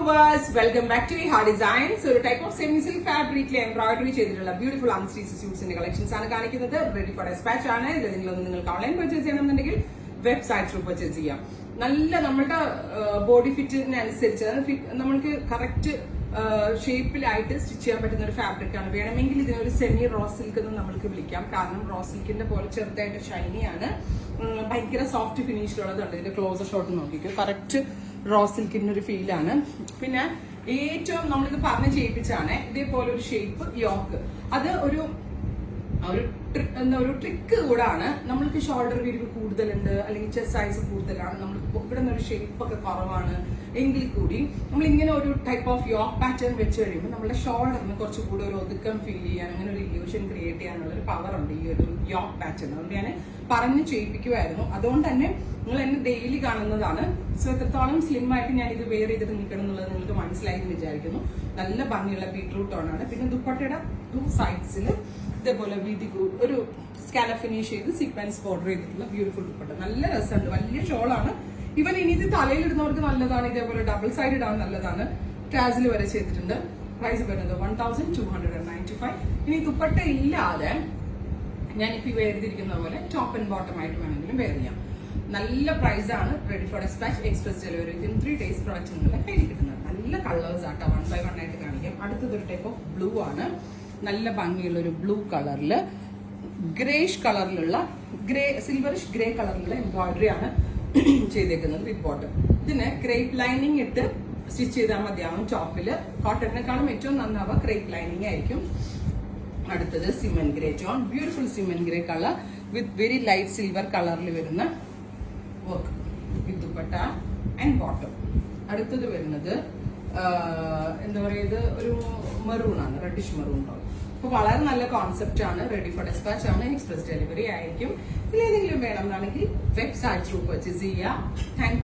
viewers, welcome back to Hard Designs. ഒരു type of semi silk ഫാബ്രിക്കിൽ embroidery ചെയ്തിട്ടുള്ള beautiful unstitch സ്യൂട്ട്സിന്റെ collections ആണ് കാണിക്കുന്നത്. റെഡി ഫോർ ഡെസ്പാച്ച് ആണ്. ഇതിലൊന്നും നിങ്ങൾക്ക് ഓൺലൈൻ പർച്ചേസ് ചെയ്യണമെന്നുണ്ടെങ്കിൽ വെബ്സൈറ്റ് ത്രൂ പർച്ചേസ് ചെയ്യാം. നല്ല നമ്മളുടെ ബോഡി ഫിറ്റിനനുസരിച്ച് നമ്മൾക്ക് കറക്റ്റ് ഷേപ്പിലായിട്ട് സ്റ്റിച്ച് ചെയ്യാൻ പറ്റുന്ന ഒരു ഫാബ്രിക് ആണ്. വേണമെങ്കിൽ ഇതിനൊരു സെമി റോ സിൽക്ക് എന്ന് നമ്മൾക്ക് വിളിക്കാം. കാരണം റോ സിൽക്കിന്റെ പോലെ ചെറുതായിട്ട് ഷൈനിയാണ്, ഭയങ്കര സോഫ്റ്റ് ഫിനിഷിലുള്ളതുണ്ട്. ഇതിന്റെ ക്ലോസർ ഷോട്ട് നോക്കിക്കോ, കറക്റ്റ് റോ സിൽക്കിന്റെ ഒരു ഫീലാണ്. പിന്നെ ഏറ്റവും നമ്മളിത് പറഞ്ഞ് ചെയ്യിപ്പിച്ചാണ് ഇതേപോലെ ഒരു ഷേപ്പ് യോക്ക്. അത് ഒരു ട്രിക്ക് കൂടാണ്. നമ്മൾക്ക് ഷോൾഡർ വിരിവ് കൂടുതലുണ്ട്, അല്ലെങ്കിൽ ചെസ്റ്റ് സൈസ് കൂടുതലാണ്, നമ്മൾക്ക് ഇവിടെ നിന്നൊരു ഷേപ്പ് ഒക്കെ കുറവാണ് എങ്കിൽ കൂടി നമ്മൾ ഇങ്ങനെ ഒരു ടൈപ്പ് ഓഫ് യോക്ക് പാറ്റേൺ വെച്ച് കഴിയുമ്പോൾ നമ്മുടെ ഷോൾഡറിന് കുറച്ചുകൂടി ഒരു ഒതുക്കം ഫീൽ ചെയ്യാൻ, അങ്ങനെ ഒരു ഇല്യൂഷൻ ക്രിയേറ്റ് ചെയ്യാനുള്ള ഒരു പവർ ഉണ്ട് ഈ ഒരു യോക്ക് പാറ്റേൺ. അതുകൊണ്ട് ഞാൻ പറഞ്ഞ് ചെയ്യിപ്പിക്കുമായിരുന്നു. അതുകൊണ്ട് തന്നെ നിങ്ങൾ എന്നെ ഡെയിലി കാണുന്നതാണ്. സോ എത്രത്തോളം സ്ലിം ആയിട്ട് ഞാൻ ഇത് വെയർ ചെയ്തിട്ട് നിൽക്കണം എന്നുള്ളത് നിങ്ങൾക്ക് മനസ്സിലായി എന്ന് വിചാരിക്കുന്നു. നല്ല ഭംഗിയുള്ള ബീട്രൂട്ട് ടോണാണ്. പിന്നെ ദുപ്പട്ടയുടെ ടു സൈഡ്സിൽ ഇതേപോലെ വീതി ഒരു സ്കാലപ്പ് ഫിനിഷ് ചെയ്ത് സീക്വൻസ് ബോർഡർ ചെയ്തിട്ടുള്ള ബ്യൂട്ടിഫുൾ ദുപ്പട്ട. നല്ല രസമുണ്ട്, വലിയ ഷോളാണ്. ഇവൻ ഇനി ഇത് തലയിലിടുന്നവർക്ക് നല്ലതാണ്. ഇതേപോലെ ഡബിൾ സൈഡ് ഇടാൻ നല്ലതാണ്. ടാസിൽ വരെ ചെയ്തിട്ടുണ്ട്. പ്രൈസ് വരുന്നത് 1295. ഇനി ദുപ്പട്ട ഇല്ലാതെ ഞാനിപ്പോൾ വെയർ ചെയ്തിരിക്കുന്ന പോലെ ടോപ്പ് ആൻഡ് ബോട്ടം ആയിട്ട് വേണമെങ്കിലും വെയർ ചെയ്യാം. നല്ല പ്രൈസാണ്. Ready for despatch, express delivery. Within 3 days product നിങ്ങളുടെ കയ്യിൽ കിട്ടുന്നത്. നല്ല കളേഴ്സ് ആട്ടോ. 1 by 1 ആയിട്ട് കാണിക്കാം. അടുത്തതൊരു ടൈപ്പ് ഓഫ് ബ്ലൂ ആണ്. നല്ല ഭംഗിയുള്ള ഒരു ബ്ലൂ കളറിൽ ഗ്രേഷ് കളറിലുള്ള സിൽവറിഷ് ഗ്രേ കളറിലുള്ള എംബ്രോയിഡറി ആണ് ചെയ്തേക്കുന്നത് വിത്ത് ബോട്ടം. ഇതിന് ക്രേപ്പ് ലൈനിങ് ഇട്ട് സ്റ്റിച്ച് ചെയ്താൽ മതിയാവും. ടോപ്പില് കോട്ടണിനെക്കാളും ഏറ്റവും നന്നാവുക ക്രേപ്പ് ലൈനിങ് ആയിരിക്കും. അടുത്തത് സിമൻ grey tone, beautiful സിമൻ grey colour with very light silver കളറിൽ വരുന്ന work with dupatta and bottom. അടുത്തത് വരുന്നത് എന്താ പറയുക, ഇത് ഒരു മെറൂൺ ആണ്, റെഡിഷ് മെറൂൺ ടോൺ. അപ്പൊ വളരെ നല്ല കോൺസെപ്റ്റ് ആണ്. റെഡി ഫോർ ഡെസ്പാച്ച് ആണ്, എക്സ്പ്രസ് ഡെലിവറി ആയിരിക്കും. ഇതിലേതെങ്കിലും വേണമെന്നാണെങ്കിൽ വെബ്സൈറ്റ് ത്രൂ പർച്ചേസ് ചെയ്യാം. താങ്ക്